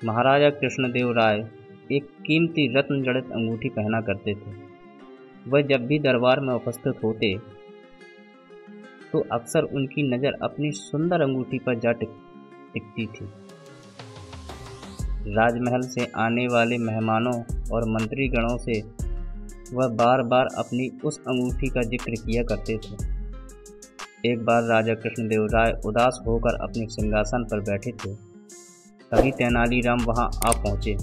महाराजा कृष्णदेव राय एक कीमती रत्न जड़ित अंगूठी पहना करते थे। वह जब भी दरबार में उपस्थित होते तो अक्सर उनकी नज़र अपनी सुंदर अंगूठी पर जा टिकती थी। राजमहल से आने वाले मेहमानों और मंत्रीगणों से वह बार बार अपनी उस अंगूठी का जिक्र किया करते थे। एक बार राजा कृष्णदेव राय उदास होकर अपने सिंहासन पर बैठे थे। तभी तेनालीराम वहां आ पहुंचे।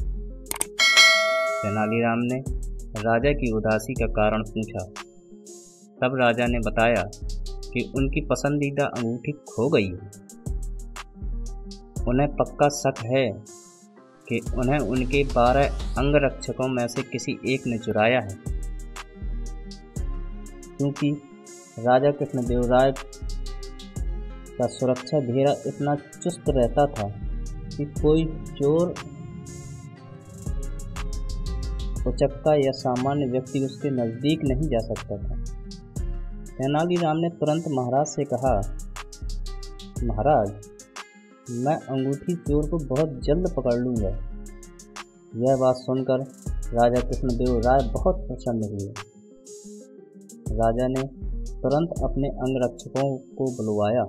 तेनालीराम ने राजा की उदासी का कारण पूछा। तब राजा ने बताया कि उनकी पसंदीदा अंगूठी खो गई है। उन्हें पक्का शक है कि उन्हें उनके 12 अंगरक्षकों में से किसी एक ने चुराया है। क्योंकि राजा कृष्णदेव राय का सुरक्षा घेरा इतना चुस्त रहता था कि कोई चोर, उचक्का या सामान्य व्यक्ति उसके नज़दीक नहीं जा सकता था। तेनालीराम ने तुरंत महाराज से कहा, महाराज, मैं अंगूठी चोर को बहुत जल्द पकड़ लूँगा। यह बात सुनकर राजा कृष्णदेव राय बहुत प्रसन्न हुए। राजा ने तुरंत अपने अंगरक्षकों को बुलवाया।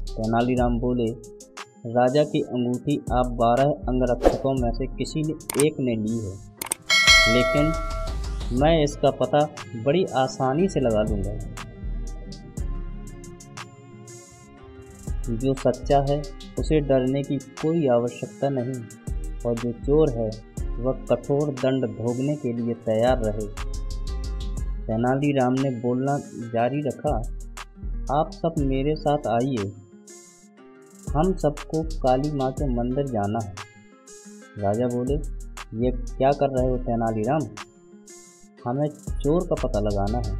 तेनालीराम बोले, राजा की अंगूठी आप 12 अंगरक्षकों में से किसी एक ने ली है, लेकिन मैं इसका पता बड़ी आसानी से लगा लूँगा। जो सच्चा है उसे डरने की कोई आवश्यकता नहीं, और जो चोर है वह कठोर दंड भोगने के लिए तैयार रहे। तेनालीराम ने बोलना जारी रखा, आप सब मेरे साथ आइए, हम सबको काली माँ के मंदिर जाना है। राजा बोले, ये क्या कर रहे हो तेनालीराम? हमें चोर का पता लगाना है,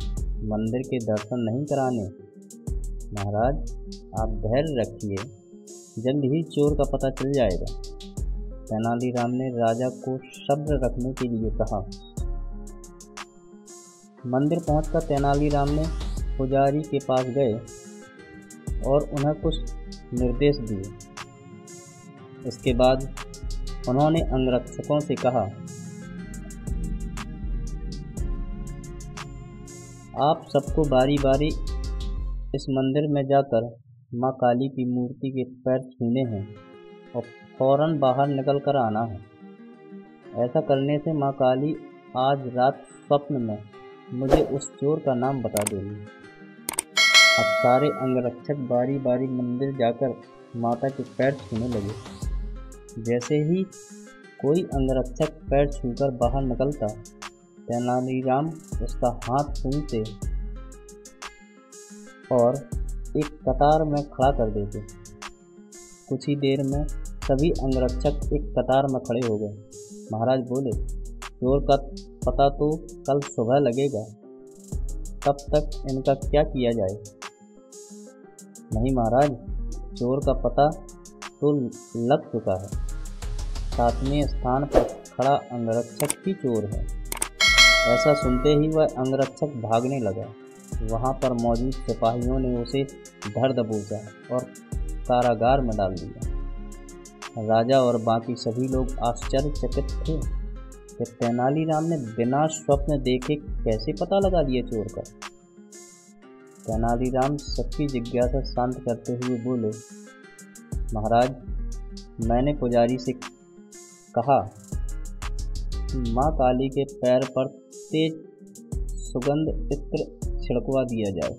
मंदिर के दर्शन नहीं कराने। महाराज, आप धैर्य रखिए, जल्द ही चोर का पता चल जाएगा। तेनालीराम ने राजा को सब्र रखने के लिए कहा। मंदिर पहुंचकर तेनालीराम ने पुजारी के पास गए और उन्हें कुछ निर्देश दिए। इसके बाद उन्होंने अंगरक्षकों से कहा, आप सबको बारी बारी इस मंदिर में जाकर माँ काली की मूर्ति के पैर छूने हैं और फौरन बाहर निकल कर आना है। ऐसा करने से माँ काली आज रात स्वप्न में मुझे उस चोर का नाम बता देगी। अब सारे अंगरक्षक बारी बारी मंदिर जाकर माता के पैर छूने लगे। जैसे ही कोई अंगरक्षक पैर छूकर बाहर निकलता, तेनालीराम उसका हाथ सूंघते और एक कतार में खड़ा कर देते। कुछ ही देर में सभी अंगरक्षक एक कतार में खड़े हो गए। महाराज बोले, चोर का पता तो कल सुबह लगेगा, तब तक इनका क्या किया जाए? नहीं महाराज, चोर का पता तो लग चुका है। 7वें स्थान पर खड़ा अंगरक्षक ही चोर है। ऐसा सुनते ही वह अंगरक्षक भागने लगा। वहां पर मौजूद सिपाहियों ने उसे धर दबोचा और कारागार में डाल दिया। राजा और बाकी सभी लोग आश्चर्यचकित थे कि तेनालीराम ने बिना स्वप्न देखे कैसे पता लगा लिया चोर का। तेनालीराम सबकी जिज्ञासा शांत करते हुए बोले, महाराज, मैंने पुजारी से कहा कि माँ काली के पैर पर तेज सुगंध इत्र छिड़कवा दिया जाए,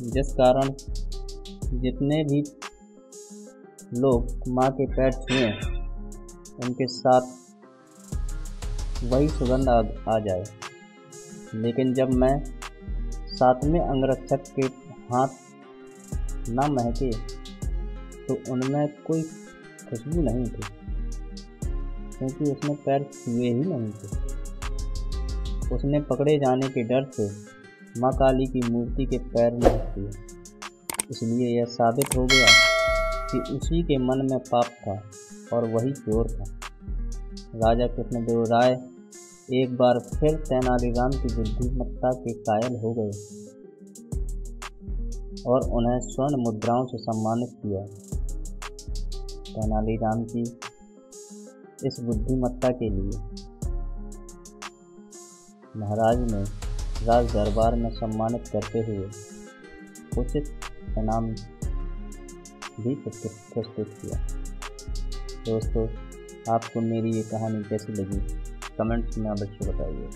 जिस कारण जितने भी लोग माँ के पैर छुएं उनके साथ वही सुगंध आ जाए। लेकिन जब मैं 7वें अंगरक्षक के हाथ न महके तो उनमें कोई खुशबू नहीं थी, क्योंकि उसने पैर छुए ही नहीं थे। उसने पकड़े जाने के डर से माँ काली की मूर्ति के पैर नहीं छुए। इसलिए यह साबित हो गया कि उसी के मन में पाप था और वही चोर था। राजा कृष्णदेव राय एक बार फिर तेनालीराम की बुद्धिमत्ता के कायल हो गए और उन्हें स्वर्ण मुद्राओं से सम्मानित किया। तेनालीराम की इस बुद्धिमत्ता के लिए महाराज ने राज दरबार में सम्मानित करते हुए उचित इनाम भी प्रस्तुत किया। दोस्तों, आपको मेरी ये कहानी कैसी लगी कमेंट्स में अवश्य बताइए।